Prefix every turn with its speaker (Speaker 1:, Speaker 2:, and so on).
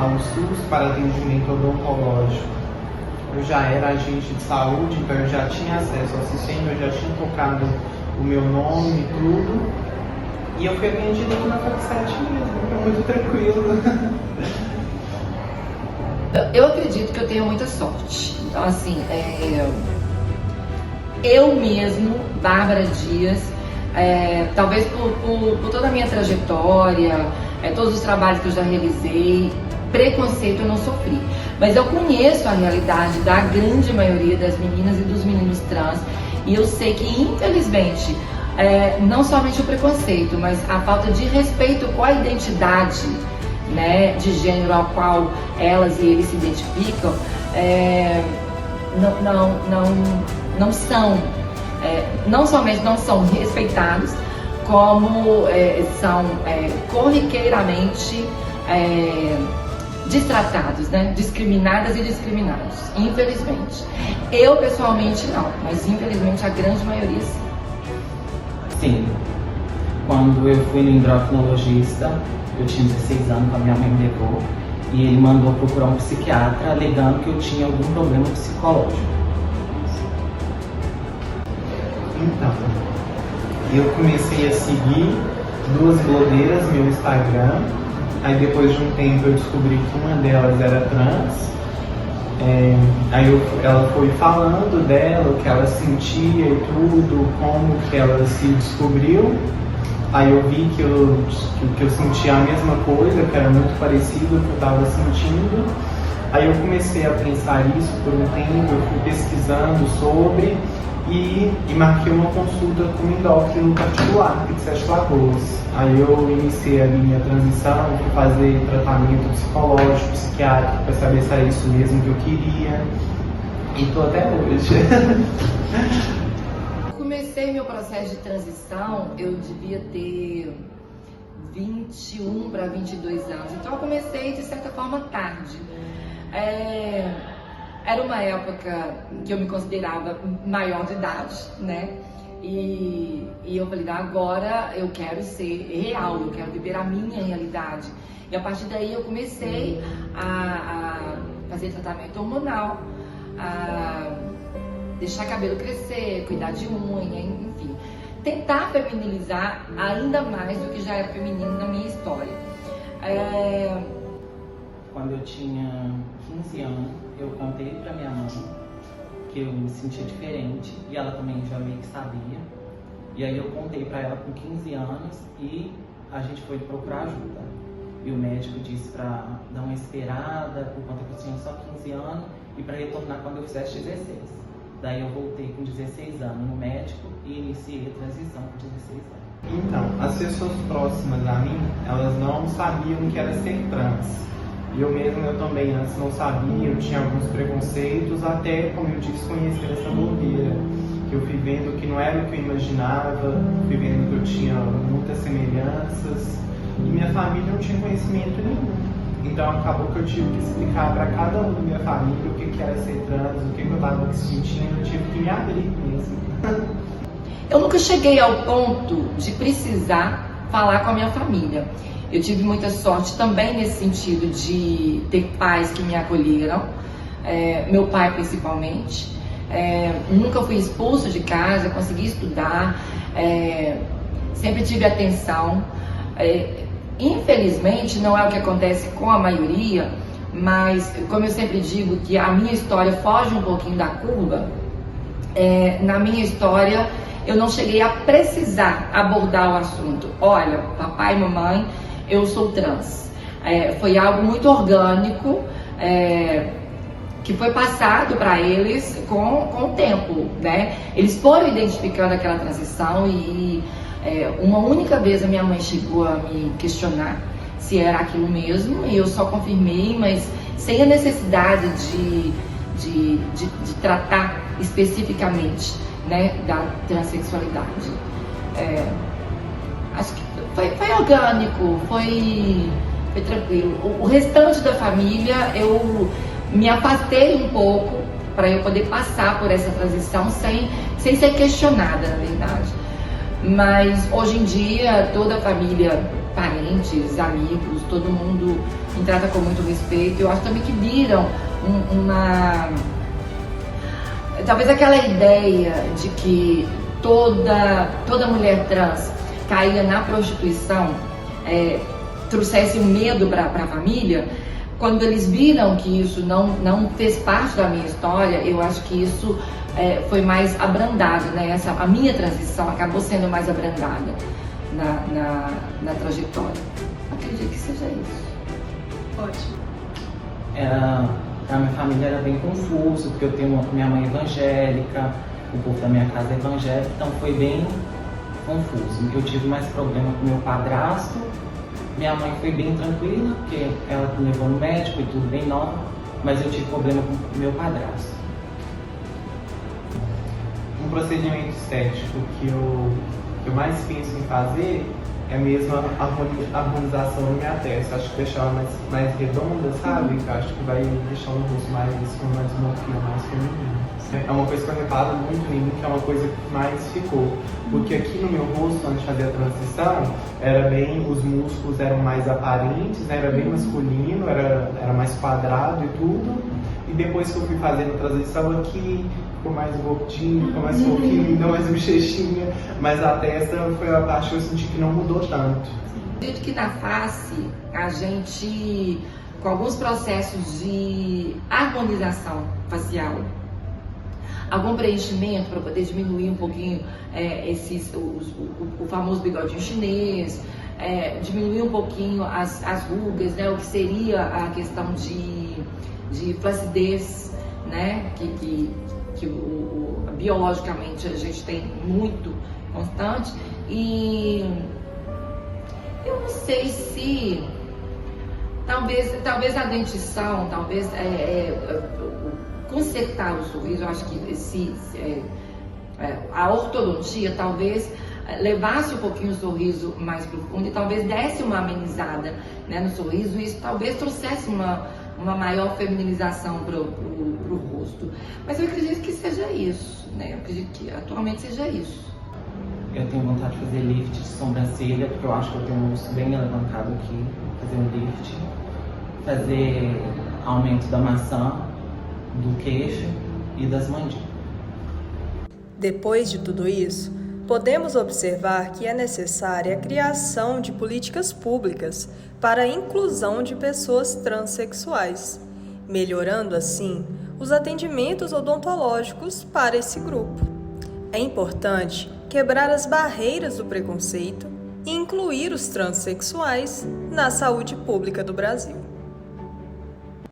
Speaker 1: ao SUS para atendimento odontológico. Eu já era agente de saúde, então eu já tinha acesso ao sistema, eu já tinha tocado o meu nome e tudo. E eu fui atendido aqui na Fac7 mesmo, foi muito tranquilo.
Speaker 2: Eu acredito que eu tenho muita sorte. Então, assim, eu mesmo, Bárbara Dias, talvez por toda a minha trajetória, todos os trabalhos que eu já realizei, preconceito eu não sofri. Mas eu conheço a realidade da grande maioria das meninas e dos meninos trans, e eu sei que, infelizmente, não somente o preconceito, mas a falta de respeito com a identidade, né, de gênero ao qual elas e eles se identificam, não somente não são respeitados, como são corriqueiramente destratados, né? Discriminadas e discriminados, infelizmente. Eu pessoalmente não, mas infelizmente a grande maioria sim.
Speaker 1: Sim, quando eu fui no endocrinologista, eu tinha 16 anos, a minha mãe me levou, e ele mandou procurar um psiquiatra alegando que eu tinha algum problema psicológico. Então, eu comecei a seguir 2 blogueiras no meu Instagram, aí depois de um tempo eu descobri que uma delas era trans, ela foi falando dela, o que ela sentia e tudo, como que ela se descobriu. Aí eu vi que eu sentia a mesma coisa, que era muito parecido com o que eu estava sentindo. Aí eu comecei a pensar isso por um tempo, eu fui pesquisando sobre e marquei uma consulta com um endócrino particular, aqui de Sete Lagoas. Aí eu iniciei a minha transição, fui fazer tratamento psicológico, psiquiátrico, para saber se era isso mesmo que eu queria. E tô até hoje.
Speaker 2: Comecei meu processo de transição, eu devia ter 21 para 22 anos, então eu comecei de certa forma tarde. Era uma época que eu me considerava maior de idade, né? E eu falei, agora eu quero ser real, eu quero viver a minha realidade. E a partir daí eu comecei a fazer tratamento hormonal, a deixar cabelo crescer, cuidar de unha, enfim. Tentar feminilizar ainda mais do que já era feminino na minha história.
Speaker 1: Quando eu tinha 15 anos, eu contei pra minha mãe que eu me sentia diferente e ela também já meio que sabia. E aí eu contei pra ela com 15 anos e a gente foi procurar ajuda. E o médico disse pra dar uma esperada por conta que eu tinha só 15 anos e pra retornar quando eu fizesse 16. Daí eu voltei com 16 anos no médico e iniciei a transição com 16 anos. Então, as pessoas próximas a mim, elas não sabiam o que era ser trans. E eu também antes não sabia, eu tinha alguns preconceitos, até, como eu disse, conhecer essa blogueira. Eu fui vendo que não era o que eu imaginava, fui vendo que eu tinha muitas semelhanças, e minha família não tinha conhecimento nenhum. Então acabou que eu tive que explicar para cada um da minha família o que era ser trans, o que eu estava sentindo, eu tive que me abrir mesmo.
Speaker 2: Eu nunca cheguei ao ponto de precisar falar com a minha família. Eu tive muita sorte também nesse sentido de ter pais que me acolheram, meu pai principalmente. Nunca fui expulso de casa, consegui estudar, sempre tive atenção. Infelizmente não é o que acontece com a maioria, mas como eu sempre digo que a minha história foge um pouquinho da curva, na minha história eu não cheguei a precisar abordar o assunto. Olha, papai e mamãe, eu sou trans. Foi algo muito orgânico, que foi passado para eles com o tempo, né? Eles foram identificando aquela transição e uma única vez a minha mãe chegou a me questionar se era aquilo mesmo e eu só confirmei, mas sem a necessidade de tratar especificamente, né, da transexualidade. Acho que foi orgânico, foi tranquilo. O restante da família eu me afastei um pouco para eu poder passar por essa transição sem ser questionada, na verdade. Mas hoje em dia toda a família parentes, amigos, todo mundo me trata com muito respeito. Eu acho também que viram talvez aquela ideia de que toda mulher trans caía na prostituição, trouxesse um medo para a família. Quando eles viram que isso não fez parte da minha história, eu acho que isso foi mais abrandado, né? A minha transição acabou sendo mais abrandada na trajetória. Acredito que seja isso.
Speaker 3: Ótimo.
Speaker 1: A minha família era bem confuso, porque eu tenho minha mãe evangélica, o povo da minha casa é evangélico, então foi bem confuso. Eu tive mais problema com meu padrasto. Minha mãe foi bem tranquila, porque ela me levou no médico e tudo bem nova, mas eu tive problema com meu padrasto.
Speaker 4: Um procedimento estético que eu mais penso em fazer é mesmo a harmonização da minha testa. Acho que deixar ela mais redonda, sabe? Que acho que vai deixar o rosto mais morfino, mais feminino. É uma coisa que eu reparo muito em mim, que é uma coisa que mais ficou. Porque aqui no meu rosto, antes de fazer a transição, os músculos eram mais aparentes, né? Era bem masculino, era mais quadrado e tudo. E depois que eu fui fazendo a transição aqui, ficou mais gordinho, ficou mais fofinho, não mais bochechinha, mas a testa foi a parte que eu senti que não mudou tanto.
Speaker 2: Acredito que na face, a gente, com alguns processos de harmonização facial, algum preenchimento para poder diminuir um pouquinho o famoso bigodinho chinês, diminuir um pouquinho as rugas, né, o que seria a questão de flacidez, né, que biologicamente a gente tem muito constante. E eu não sei se talvez a dentição, consertar o sorriso. Eu acho que a ortodontia talvez levasse um pouquinho o sorriso mais profundo e talvez desse uma amenizada, né, no sorriso, e isso talvez trouxesse uma maior feminilização para o rosto. Mas eu acredito que seja isso, né? Eu acredito que atualmente seja isso.
Speaker 1: Eu tenho vontade de fazer lift de sobrancelha, porque eu acho que eu tenho um rosto bem alavancado aqui. Fazer um lift, fazer aumento da maçã, do queixo e das mandíbulas.
Speaker 3: Depois de tudo isso, podemos observar que é necessária a criação de políticas públicas para a inclusão de pessoas transexuais, melhorando assim os atendimentos odontológicos para esse grupo. É importante quebrar as barreiras do preconceito e incluir os transexuais na saúde pública do Brasil.